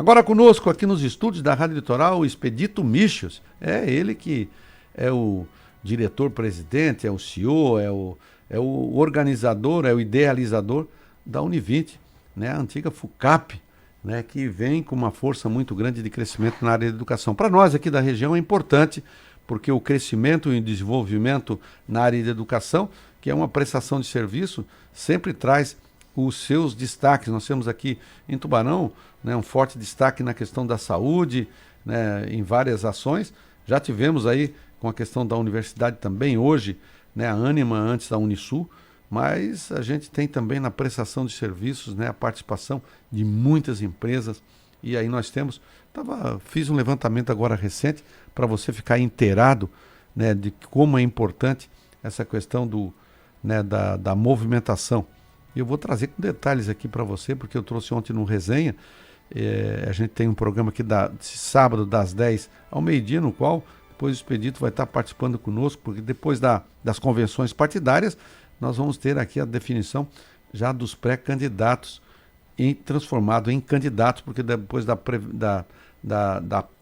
Agora conosco aqui nos estúdios da Rádio Litoral, o Expedito Michels. É ele que é o diretor-presidente, é o CEO, é o organizador, é o idealizador da Univinte, né? A antiga FUCAP, né? Que vem com uma força muito grande de crescimento na área da educação. Para nós aqui da região é importante, porque o crescimento e o desenvolvimento na área de educação, que é uma prestação de serviço, sempre traz os seus destaques. Nós temos aqui em Tubarão, né, um forte destaque na questão da saúde, né, em várias ações. Já tivemos aí com a questão da universidade também hoje, né, a Ânima antes da Unisul, mas a gente tem também na prestação de serviços, né, a participação de muitas empresas. E aí nós temos, fiz um levantamento agora recente para você ficar inteirado, né, de como é importante essa questão da movimentação. E eu vou trazer com detalhes aqui para você, porque eu trouxe ontem no Resenha. A gente tem um programa aqui de sábado, das 10 ao meio-dia, no qual depois o Expedito vai estar participando conosco, porque depois das convenções partidárias, nós vamos ter aqui a definição já dos pré-candidatos transformado em candidatos, porque depois da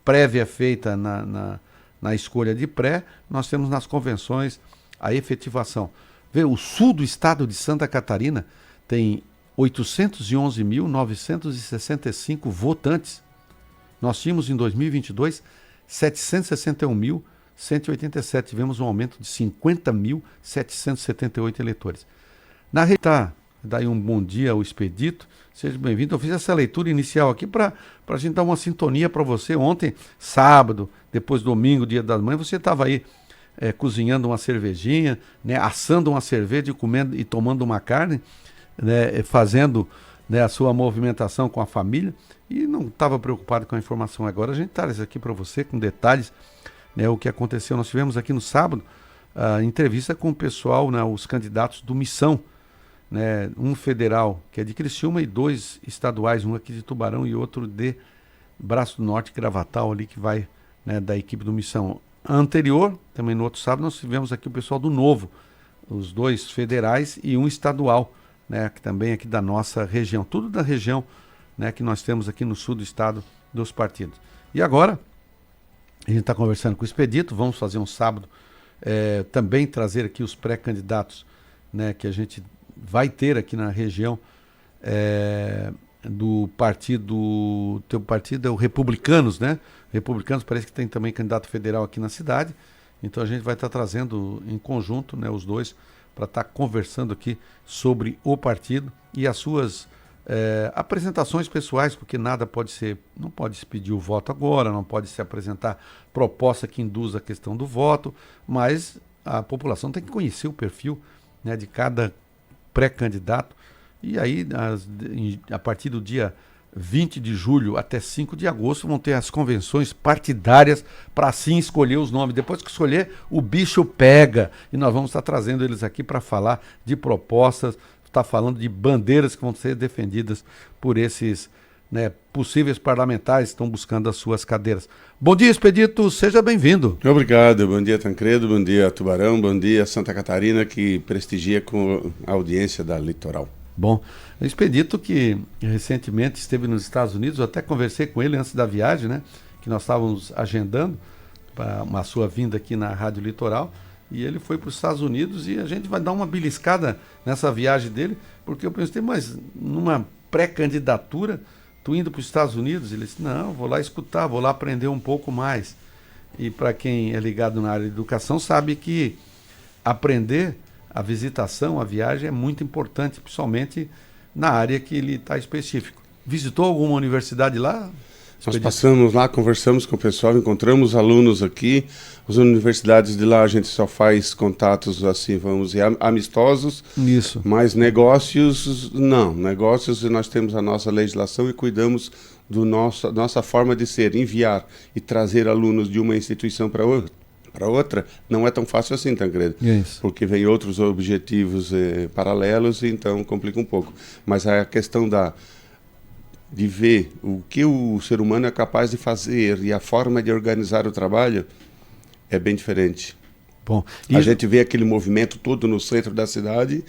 prévia feita na escolha de pré, nós temos nas convenções a efetivação. Vê, o sul do estado de Santa Catarina tem 811.965 votantes. Nós tínhamos em 2022 761.187. Tivemos um aumento de 50.778 eleitores. Na rede, daí um bom dia ao Expedito. Seja bem-vindo. Eu fiz essa leitura inicial aqui para a gente dar uma sintonia para você. Ontem, sábado, depois domingo, dia das mães, você estava aí cozinhando uma cervejinha, né, assando uma cerveja e comendo e tomando uma carne, né, fazendo, né, a sua movimentação com a família, e não estava preocupado com a informação. Agora a gente traz aqui para você com detalhes, né, o que aconteceu. Nós tivemos aqui no sábado a entrevista com o pessoal, né, os candidatos do Missão, né, um federal que é de Criciúma e 2 estaduais, um aqui de Tubarão e outro de Braço do Norte, Gravatal, ali, que vai, né, da equipe do Missão. Anterior, também no outro sábado, nós tivemos aqui o pessoal do Novo, os 2 federais e um estadual, né, que também é aqui da nossa região, tudo da região, né, que nós temos aqui no sul do estado dos partidos. E agora, a gente está conversando com o Expedito, vamos fazer um sábado, também trazer aqui os pré-candidatos, né, que a gente vai ter aqui na região do partido, teu partido é o Republicanos, né? Republicanos parece que tem também candidato federal aqui na cidade, então a gente vai estar trazendo em conjunto, né, os dois, para estar conversando aqui sobre o partido e as suas apresentações pessoais, porque não pode se pedir o voto agora, não pode se apresentar proposta que induza a questão do voto, mas a população tem que conhecer o perfil, né, de cada pré-candidato, e aí a partir do dia 20 de julho até 5 de agosto vão ter as convenções partidárias para assim escolher os nomes. Depois que escolher, o bicho pega, e nós vamos estar trazendo eles aqui para falar de propostas, estar falando de bandeiras que vão ser defendidas por esses, né, possíveis parlamentares que estão buscando as suas cadeiras. Bom dia, Expedito, seja bem-vindo. Obrigado, bom dia Tancredo, bom dia Tubarão, bom dia Santa Catarina, que prestigia com a audiência da Litoral. Bom, o Expedito, que recentemente esteve nos Estados Unidos, eu até conversei com ele antes da viagem, né, que nós estávamos agendando para uma sua vinda aqui na Rádio Litoral, e ele foi para os Estados Unidos e a gente vai dar uma beliscada nessa viagem dele, porque eu pensei, mas numa pré-candidatura, tu indo para os Estados Unidos? Ele disse, não, vou lá escutar, vou lá aprender um pouco mais. E para quem é ligado na área de educação sabe que aprender, a visitação, a viagem é muito importante, principalmente na área que ele está específico. Visitou alguma universidade lá? Nós passamos lá, conversamos com o pessoal, encontramos alunos aqui. As universidades de lá a gente só faz contatos assim, vamos dizer, amistosos. Isso. Mas negócios, não. Negócios nós temos a nossa legislação e cuidamos da nossa forma de ser, enviar e trazer alunos de uma instituição para outra, não é tão fácil assim, Tancredo. Isso. Porque vem outros objetivos paralelos, então complica um pouco. Mas a questão de ver o que o ser humano é capaz de fazer e a forma de organizar o trabalho é bem diferente. Bom, a gente vê aquele movimento todo no centro da cidade,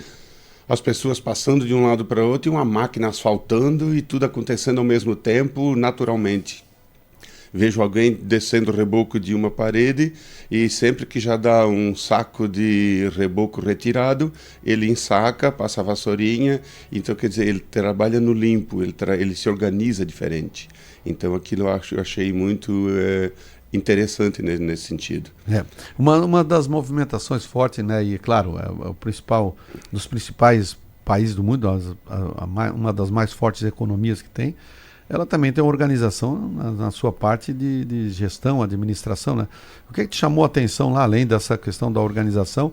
as pessoas passando de um lado para outro e uma máquina asfaltando e tudo acontecendo ao mesmo tempo, naturalmente. Vejo alguém descendo o reboco de uma parede e sempre que já dá um saco de reboco retirado, ele ensaca, passa a vassourinha. Então, quer dizer, ele trabalha no limpo, ele se organiza diferente. Então, aquilo eu achei muito interessante nesse sentido. Uma das movimentações fortes, né, e claro, é o principal, dos principais países do mundo, uma das mais fortes economias que tem, ela também tem uma organização na sua parte de gestão, administração, né? O que te chamou a atenção lá, além dessa questão da organização,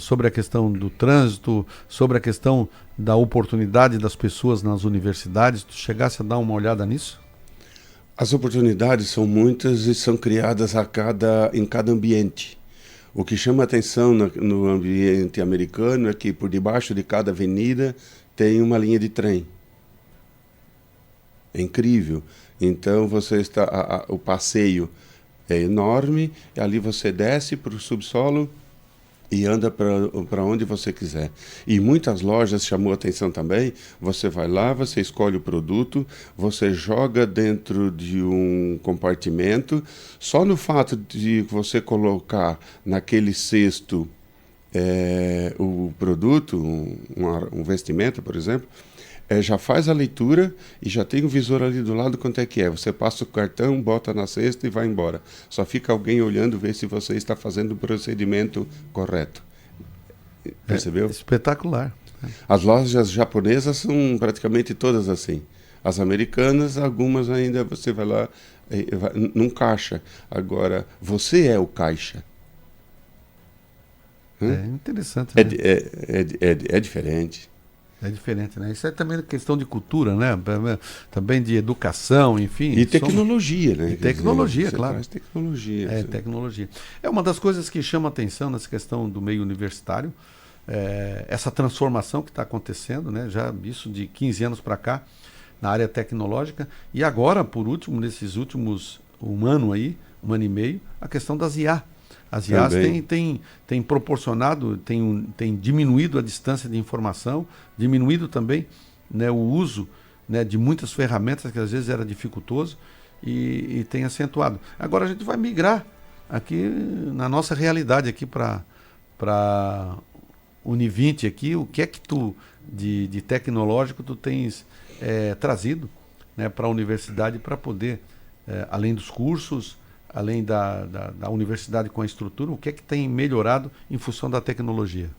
sobre a questão do trânsito, sobre a questão da oportunidade das pessoas nas universidades? Tu chegasse a dar uma olhada nisso? As oportunidades são muitas e são criadas em cada ambiente. O que chama a atenção no ambiente americano é que por debaixo de cada avenida tem uma linha de trem. É incrível. Então o passeio é enorme, e ali você desce para o subsolo e anda para onde você quiser. E muitas lojas chamou a atenção também. Você vai lá, você escolhe o produto, você joga dentro de um compartimento. Só no fato de você colocar naquele cesto o produto, um vestimento, por exemplo, já faz a leitura e já tem o visor ali do lado quanto é que é. Você passa o cartão, bota na cesta e vai embora. Só fica alguém olhando, ver se você está fazendo o procedimento correto. Percebeu? Espetacular. As lojas japonesas são praticamente todas assim. As americanas, algumas ainda você vai lá num caixa. Agora, você é o caixa. É interessante. Né? É diferente. É diferente, né? Isso é também questão de cultura, né? Também de educação, enfim. E tecnologia, né? E tecnologia, dizer, claro. Traz tecnologia. Tecnologia. É uma das coisas que chama atenção nessa questão do meio universitário, essa transformação que está acontecendo, né? Já isso de 15 anos para cá, na área tecnológica. E agora, por último, nesses últimos um ano e meio, a questão das IA. As IAs têm proporcionado, têm diminuído a distância de informação, diminuído também, né, o uso, né, de muitas ferramentas que às vezes era dificultoso e tem acentuado. Agora a gente vai migrar aqui na nossa realidade aqui para Univinte aqui, o que é que tu de tecnológico tu tens trazido, né, para a universidade para poder, além dos cursos, além da universidade com a estrutura, o que é que tem melhorado em função da tecnologia?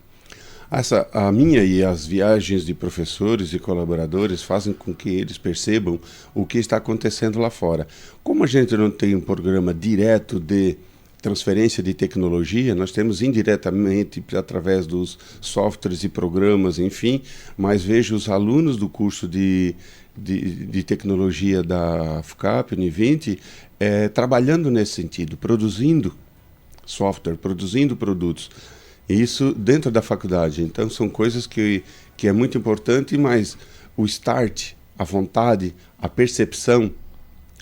A minha e as viagens de professores e colaboradores fazem com que eles percebam o que está acontecendo lá fora. Como a gente não tem um programa direto de transferência de tecnologia, nós temos indiretamente através dos softwares e programas, enfim, mas vejo os alunos do curso de tecnologia da FUCAP, Univinte, trabalhando nesse sentido, produzindo software, produzindo produtos. Isso dentro da faculdade. Então, são coisas que é muito importante, mas o start, a vontade, a percepção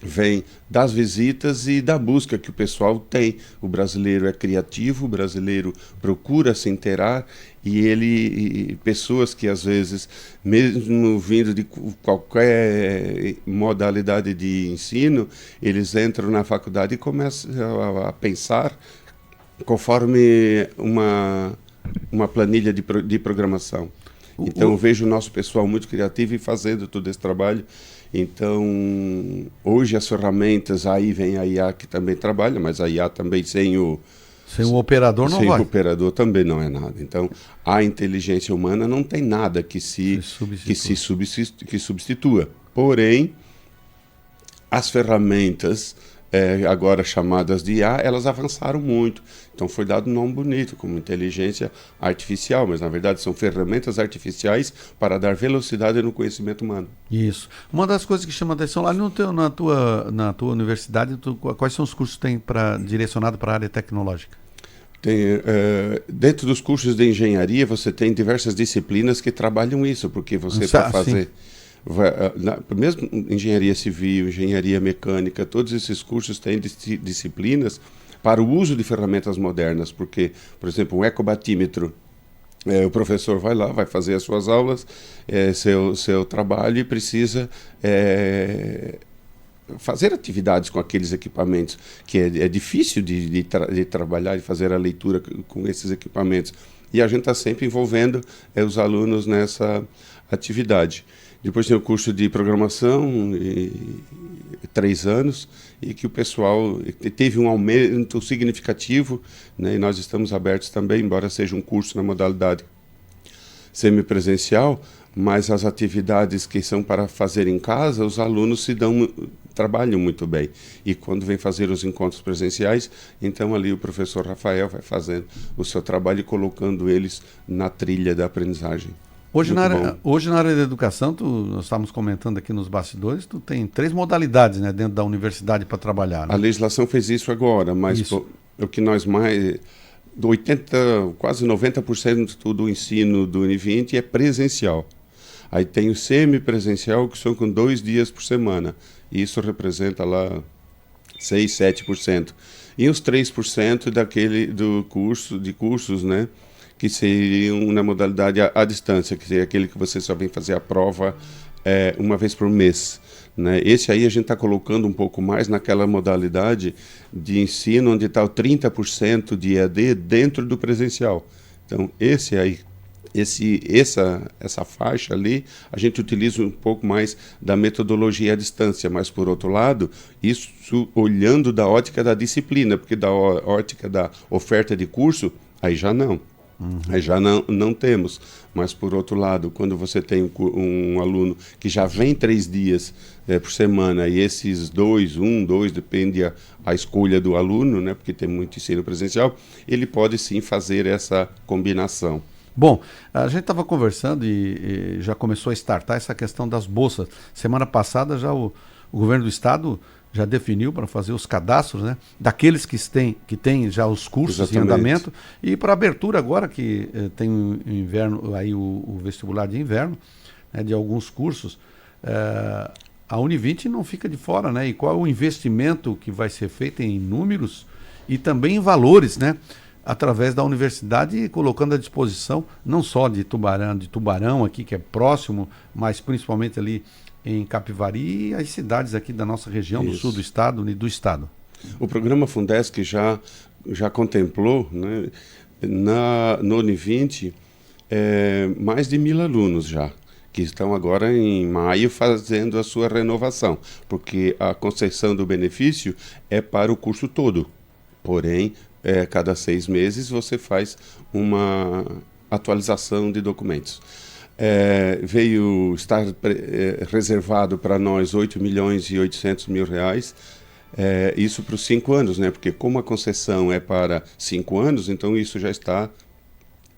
vem das visitas e da busca que o pessoal tem. O brasileiro é criativo, o brasileiro procura se inteirar e pessoas que às vezes, mesmo vindo de qualquer modalidade de ensino, eles entram na faculdade e começam a pensar conforme uma planilha de programação. Então eu vejo o nosso pessoal muito criativo e fazendo todo esse trabalho. Então, hoje as ferramentas, aí vem a IA que também trabalha, mas a IA também sem o operador não vai. Sem o operador também não é nada. Então, a inteligência humana não tem nada que substitua. Porém, as ferramentas agora chamadas de IA, elas avançaram muito. Então foi dado um nome bonito, como inteligência artificial, mas na verdade são ferramentas artificiais para dar velocidade no conhecimento humano. Isso. Uma das coisas que chama atenção lá na tua universidade, quais são os cursos que tem direcionado para a área tecnológica? Dentro dos cursos de engenharia, você tem diversas disciplinas que trabalham isso, porque você para fazer... mesmo engenharia civil, engenharia mecânica, todos esses cursos têm disciplinas para o uso de ferramentas modernas, porque, por exemplo, um ecobatímetro, O professor vai lá, vai fazer as suas aulas, seu trabalho, e precisa fazer atividades com aqueles equipamentos, que é difícil de trabalhar e fazer a leitura com esses equipamentos. E a gente está sempre envolvendo os alunos nessa atividade. Depois tem o curso de programação, 3 anos, e que o pessoal teve um aumento significativo, né, e nós estamos abertos também, embora seja um curso na modalidade semipresencial, mas as atividades que são para fazer em casa, os alunos trabalham muito bem. E quando vem fazer os encontros presenciais, então ali o professor Rafael vai fazendo o seu trabalho e colocando eles na trilha da aprendizagem. Hoje na área da educação, nós estávamos comentando aqui nos bastidores, tu tem 3 modalidades, né, dentro da universidade para trabalhar. Né? A legislação fez isso agora, mas o que nós mais... 80%, quase 90% do ensino do Univinte é presencial. Aí tem o semipresencial, que são com 2 dias por semana. E isso representa lá 6, 7%. E os 3% de cursos, né, que seriam na modalidade à distância, que seria aquele que você só vem fazer a prova uma vez por mês. Né? Esse aí a gente está colocando um pouco mais naquela modalidade de ensino onde está o 30% de EAD dentro do presencial. Então, essa faixa ali, a gente utiliza um pouco mais da metodologia à distância, mas, por outro lado, isso olhando da ótica da disciplina, porque da ótica da oferta de curso, aí já não. Aí já não temos. Mas, por outro lado, quando você tem um aluno que já vem 3 dias por semana, e esses 2, depende a escolha do aluno, né, porque tem muito ensino presencial, ele pode sim fazer essa combinação. Bom, a gente estava conversando e já começou a startar essa questão das bolsas. Semana passada já o governo do estado já definiu para fazer os cadastros, né, daqueles que têm já os cursos Exatamente. Em andamento, e para abertura agora que tem o inverno, aí o vestibular de inverno, né, de alguns cursos, a Univinte não fica de fora, né? E qual é o investimento que vai ser feito em números e também em valores, né? Através da universidade, colocando à disposição não só de Tubarão aqui, que é próximo, mas principalmente ali em Capivari e as cidades aqui da nossa região, Isso. do sul do estado e do estado. O programa Fundesc já contemplou, né, no Univinte mais de 1.000 alunos já, que estão agora em maio fazendo a sua renovação, porque a concessão do benefício é para o curso todo, porém, cada 6 meses você faz uma atualização de documentos. Veio estar reservado para nós R$8.800.000, isso para os 5 anos, né? Porque como a concessão é para 5 anos, então isso já está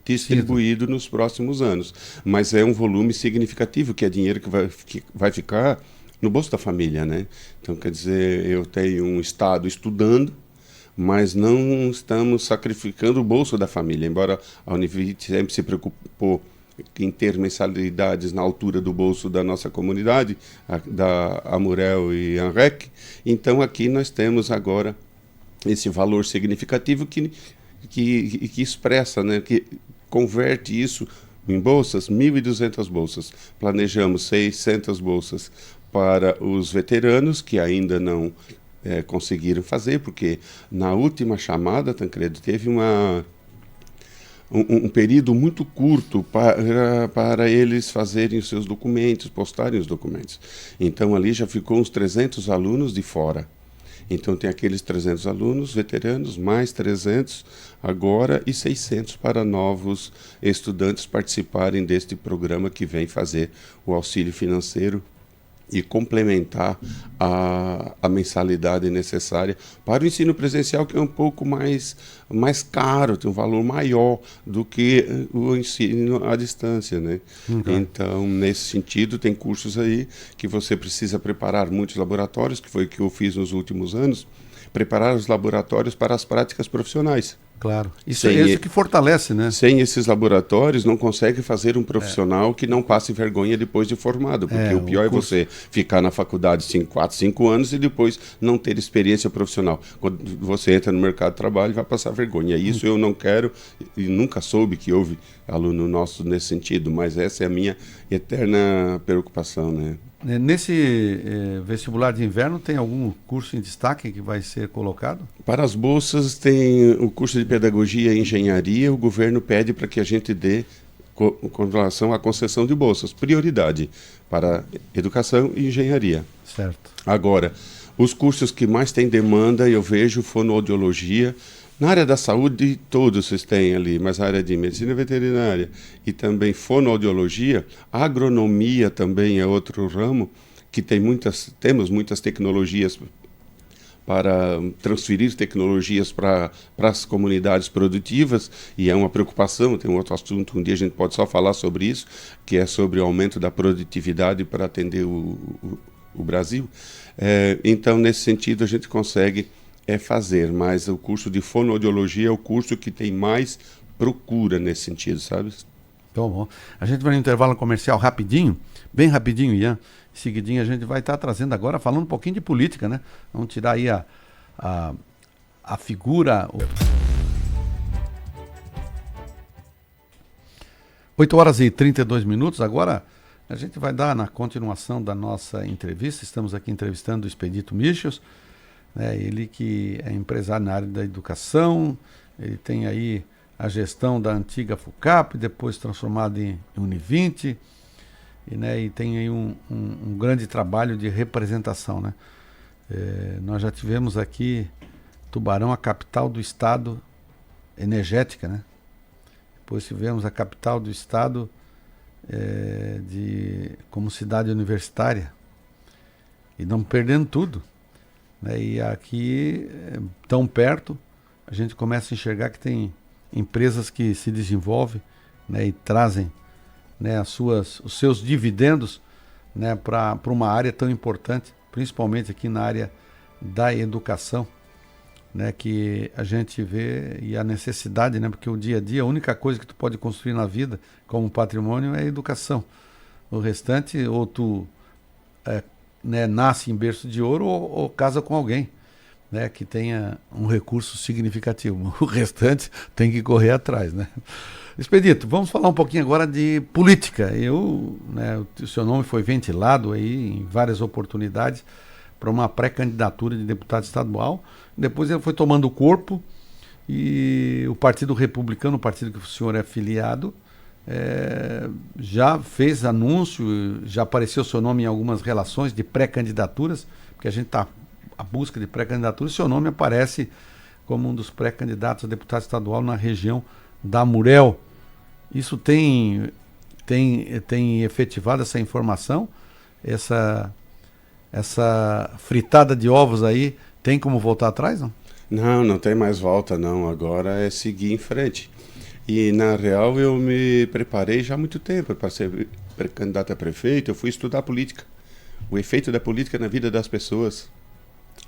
distribuído nos próximos anos. Mas é um volume significativo, que é dinheiro que vai ficar no bolso da família, né? Então, quer dizer, eu tenho um estado estudando, mas não estamos sacrificando o bolso da família, embora a Univinte sempre se preocupou em ter mensalidades na altura do bolso da nossa comunidade, da Amurel e Anrec. Então aqui nós temos agora esse valor significativo que expressa, né, que converte isso em bolsas, 1.200 bolsas. Planejamos 600 bolsas para os veteranos que ainda não conseguiram fazer, porque na última chamada, Tancredo, teve um período muito curto para eles fazerem os seus documentos, postarem os documentos. Então ali já ficou uns 300 alunos de fora. Então tem aqueles 300 alunos veteranos, mais 300 agora e 600 para novos estudantes participarem deste programa que vem fazer o auxílio financeiro e complementar a mensalidade necessária para o ensino presencial, que é um pouco mais caro, tem um valor maior do que o ensino à distância, né? Então, nesse sentido, tem cursos aí que você precisa preparar muitos laboratórios, que foi o que eu fiz nos últimos anos, preparar os laboratórios para as práticas profissionais. Claro. Isso é isso que fortalece, né? Sem esses laboratórios, não consegue fazer um profissional que não passe vergonha depois de formado. Porque o pior é você ficar na faculdade 4, 5 anos e depois não ter experiência profissional. Quando você entra no mercado de trabalho, vai passar vergonha. Isso eu não quero e nunca soube que houve aluno nosso nesse sentido, mas essa é a minha eterna preocupação, né? Nesse vestibular de inverno, tem algum curso em destaque que vai ser colocado? Para as bolsas, tem o curso de Pedagogia e Engenharia. O governo pede para que a gente dê, com relação à concessão de bolsas, prioridade para Educação e Engenharia. Certo. Agora, os cursos que mais têm demanda, eu vejo fonoaudiologia. Na área da saúde, todos vocês têm ali, mas na área de medicina veterinária e também fonoaudiologia, a agronomia também é outro ramo que temos muitas tecnologias para transferir tecnologias para as comunidades produtivas, e é uma preocupação. Tem um outro assunto, um dia a gente pode só falar sobre isso, que é sobre o aumento da produtividade para atender o Brasil. Então, nesse sentido, a gente consegue fazer, mas o curso de fonoaudiologia é o curso que tem mais procura nesse sentido, sabe? Então, bom. A gente vai no intervalo comercial rapidinho, bem rapidinho, Ian. Em seguidinho a gente vai estar trazendo agora, falando um pouquinho de política, né? Vamos tirar aí a figura... 8h32. Agora a gente vai dar na continuação da nossa entrevista. Estamos aqui entrevistando o Expedito Michels, né? Ele que é empresário na área da educação, ele tem aí a gestão da antiga FUCAP, depois transformada em Univinte, e tem aí um grande trabalho de representação, né? Nós já tivemos aqui Tubarão, a capital do estado energética, né? Depois tivemos a capital do estado como cidade universitária, e não perdendo tudo, né? E aqui, tão perto, a gente começa a enxergar que tem empresas que se desenvolvem, né, e trazem, né, os seus dividendos, né, para uma área tão importante, principalmente aqui na área da educação, né, que a gente vê, e a necessidade, né, porque o dia a dia, a única coisa que tu pode construir na vida como patrimônio é a educação. O restante, ou tu né, nasce em berço de ouro ou casa com alguém, né, que tenha um recurso significativo. O restante tem que correr atrás, né? Expedito, vamos falar um pouquinho agora de política. O seu nome foi ventilado aí em várias oportunidades para uma pré-candidatura de deputado estadual. Depois ele foi tomando corpo e o Partido Republicano, o partido que o senhor é filiado, já fez anúncio, já apareceu seu nome em algumas relações de pré-candidaturas, porque a gente está à busca de pré-candidatura, seu nome aparece como um dos pré-candidatos a deputado estadual na região da Murel. Isso tem efetivado essa informação? Essa fritada de ovos aí, tem como voltar atrás, não? Não tem mais volta, não. Agora é seguir em frente. E, na real, eu me preparei já há muito tempo para ser candidato a prefeito. Eu fui estudar política, o efeito da política na vida das pessoas.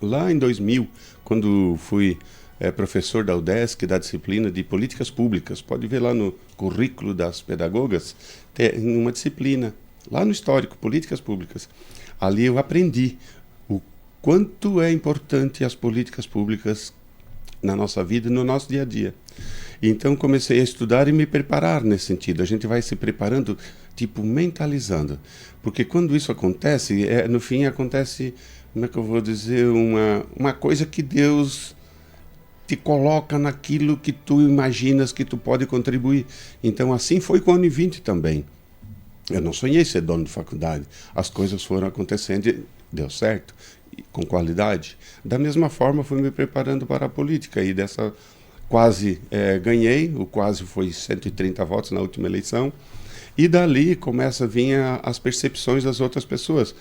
Lá em 2000, quando fui professor da UDESC, da disciplina de políticas públicas, pode ver lá no currículo das pedagogas, tem uma disciplina, lá no histórico, políticas públicas. Ali eu aprendi o quanto é importante as políticas públicas na nossa vida e no nosso dia a dia. Então comecei a estudar e me preparar nesse sentido. A gente vai se preparando, tipo, mentalizando. Porque quando isso acontece, no fim acontece, como é que eu vou dizer, uma coisa que Deus te coloca naquilo que tu imaginas que tu pode contribuir. Então assim foi com a Univinte também. Eu não sonhei ser dono de faculdade. As coisas foram acontecendo e deu certo, com qualidade. Da mesma forma, fui me preparando para a política e dessa quase ganhei, o quase foi 130 votos na última eleição, e dali começa a vir as percepções das outras pessoas.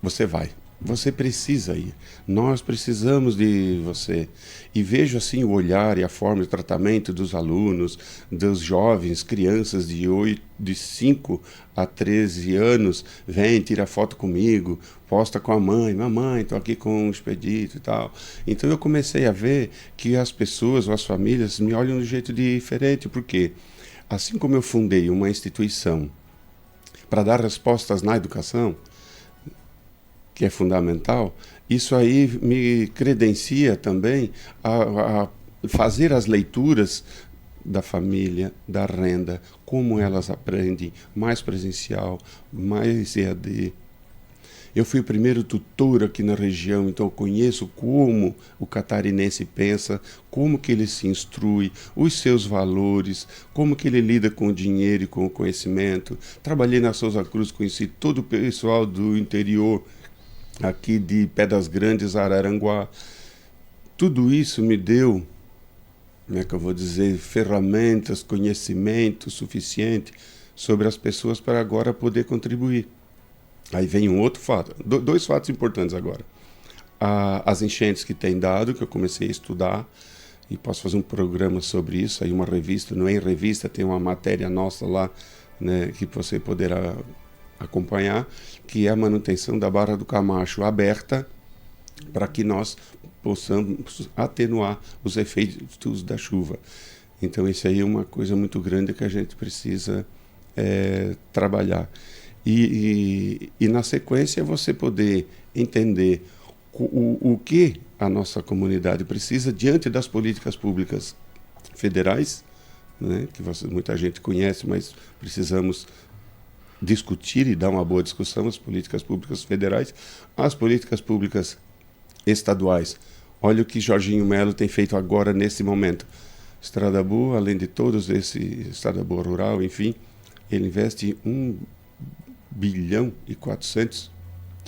Você vai, Você precisa ir. Nós precisamos de você. E vejo assim o olhar e a forma de tratamento dos alunos, dos jovens, crianças de 5 a 13 anos, vem, tira foto comigo, posta com a mãe, mamãe, estou aqui com o Expedito e tal. Então eu comecei a ver que as pessoas ou as famílias me olham de um jeito diferente, porque assim como eu fundei uma instituição para dar respostas na educação, que é fundamental, isso aí me credencia também a fazer as leituras da família, da renda, como elas aprendem, mais presencial, mais EAD. Eu fui o primeiro tutor aqui na região, então eu conheço como o catarinense pensa, como que ele se instrui, os seus valores, como que ele lida com o dinheiro e com o conhecimento. Trabalhei na Souza Cruz, conheci todo o pessoal do interior, aqui de Pedras Grandes, Araranguá. Tudo isso me deu, como é que eu vou dizer, ferramentas, conhecimento suficiente sobre as pessoas para agora poder contribuir. Aí vem um outro fato, dois fatos importantes agora. As enchentes que tem dado, que eu comecei a estudar, e posso fazer um programa sobre isso, aí uma revista, não é em revista, tem uma matéria nossa lá, né, que você poderá acompanhar, que é a manutenção da Barra do Camacho aberta para que nós possamos atenuar os efeitos da chuva. Então isso aí é uma coisa muito grande que a gente precisa trabalhar. E na sequência você poder entender o que a nossa comunidade precisa diante das políticas públicas federais, né, que muita gente conhece, mas precisamos discutir e dar uma boa discussão, as políticas públicas federais, as políticas públicas estaduais. Olha o que Jorginho Melo tem feito agora, nesse momento. Estrada Boa, além de todos esse Estrada Boa Rural, enfim, ele investe 1 bilhão e 400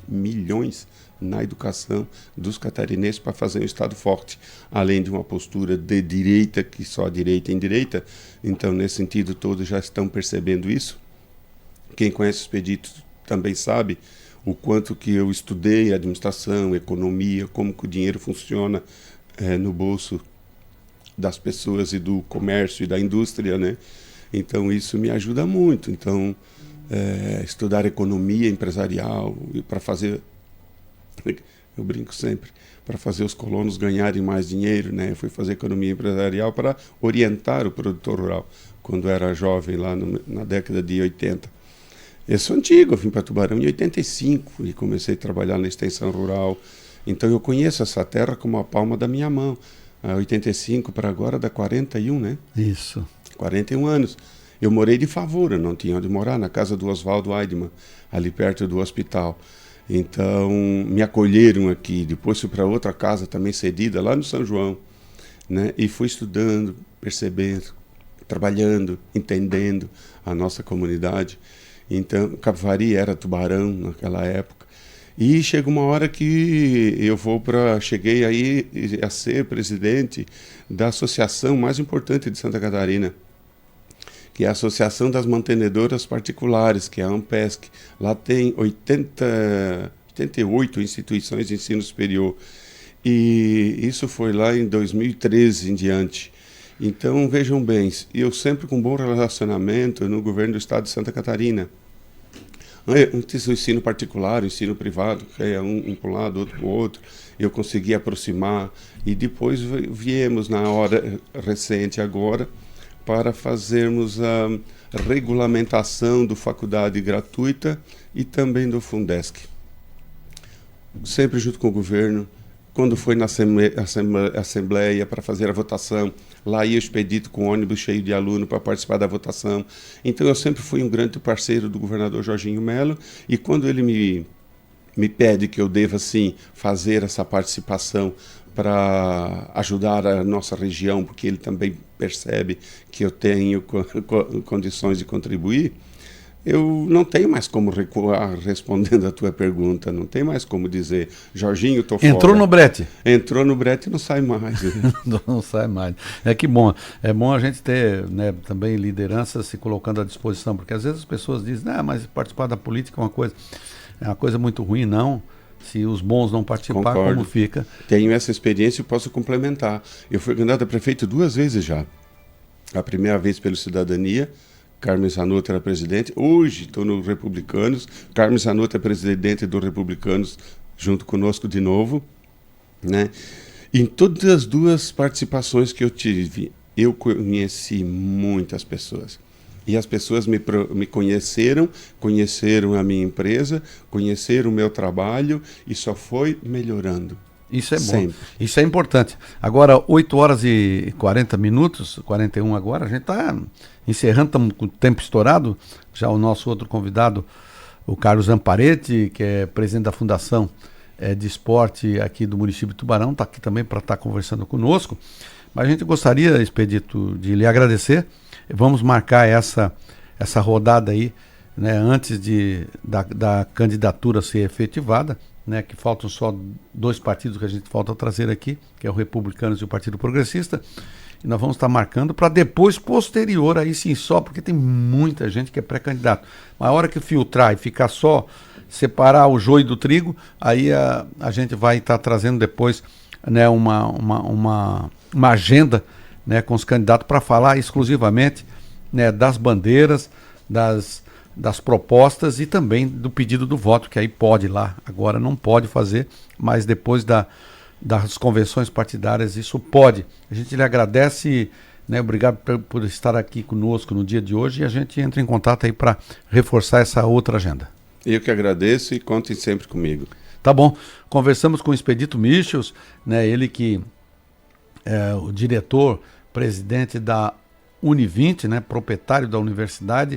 milhões na educação dos catarinenses para fazer um Estado forte, além de uma postura de direita, que só a direita em direita. Então, nesse sentido, todos já estão percebendo isso. Quem conhece o Expedito também sabe o quanto que eu estudei administração, economia, como que o dinheiro funciona no bolso das pessoas e do comércio e da indústria, né? Então isso me ajuda muito. Então estudar economia empresarial e para fazer, eu brinco sempre, para fazer os colonos ganharem mais dinheiro, né? Eu fui fazer economia empresarial para orientar o produtor rural quando era jovem lá na década de 80. Eu sou antigo, eu vim para Tubarão em 85 e comecei a trabalhar na extensão rural. Então eu conheço essa terra como a palma da minha mão. 85 para agora dá 41, né? Isso. 41 anos. Eu morei de favor, eu não tinha onde morar, na casa do Oswaldo Aidman, ali perto do hospital. Então me acolheram aqui, depois fui para outra casa também cedida, lá no São João, né? E fui estudando, percebendo, trabalhando, entendendo a nossa comunidade. Então, Capivari era Tubarão naquela época. E chega uma hora que eu cheguei aí a ser presidente da associação mais importante de Santa Catarina, que é a Associação das Mantenedoras Particulares, que é a AMPESC. Lá tem 88 instituições de ensino superior. E isso foi lá em 2013 em diante. Então, vejam bem, eu sempre com bom relacionamento no governo do estado de Santa Catarina. O ensino particular, o ensino privado, que é um para um lado, outro para o outro, eu consegui aproximar. E depois viemos, na hora recente agora, para fazermos a regulamentação do faculdade gratuita e também do Fundesc. Sempre junto com o governo. Quando foi na Assembleia para fazer a votação, lá ia o Expedito com ônibus cheio de aluno para participar da votação. Então eu sempre fui um grande parceiro do governador Jorginho Melo, e quando ele me pede que eu deva, sim, fazer essa participação para ajudar a nossa região, porque ele também percebe que eu tenho condições de contribuir, eu não tenho mais como recuar respondendo a tua pergunta, não tem mais como dizer, Jorginho, estou fora. Entrou no brete. Entrou no brete e não sai mais. Não sai mais. Que bom. É bom a gente ter, né, também liderança se colocando à disposição, porque às vezes as pessoas dizem, mas participar da política é uma coisa muito ruim, não. Se os bons não participar, Concordo. como fica? Tenho essa experiência e posso complementar. Eu fui candidato a prefeito 2 vezes já. A primeira vez pelo Cidadania, Carmen Zanotto era presidente. Hoje estou no Republicanos. Carmen Zanotto é presidente do Republicanos, junto conosco de novo, né? Em todas as 2 participações que eu tive, eu conheci muitas pessoas. E as pessoas me conheceram, conheceram a minha empresa, conheceram o meu trabalho e só foi melhorando. Isso é bom. Sempre. Isso é importante. Agora, 8 horas e 40 minutos, 41 agora, a gente está encerrando, estamos com o tempo estourado. Já o nosso outro convidado, o Carlos Amparetti, que é presidente da Fundação de Esporte aqui do município de Tubarão, está aqui também para estar conversando conosco. Mas a gente gostaria, Expedito, de lhe agradecer. Vamos marcar essa rodada aí, né, antes da candidatura ser efetivada, né, que faltam só 2 partidos que a gente falta trazer aqui, que é o Republicanos e o Partido Progressista. E nós vamos estar marcando para depois, posterior, aí sim só, porque tem muita gente que é pré-candidato. Mas a hora que filtrar e ficar só, separar o joio do trigo, aí a gente vai estar trazendo depois, né, uma agenda, né, com os candidatos para falar exclusivamente, né, das bandeiras, das propostas e também do pedido do voto, que aí pode ir lá. Agora não pode fazer, mas depois das convenções partidárias isso pode. A gente lhe agradece, né, obrigado por estar aqui conosco no dia de hoje, e a gente entra em contato aí para reforçar essa outra agenda. Eu que agradeço e contem sempre comigo. Tá bom. Conversamos com o Expedito Michels, né, ele que é o diretor, presidente da Univinte, né, proprietário da universidade,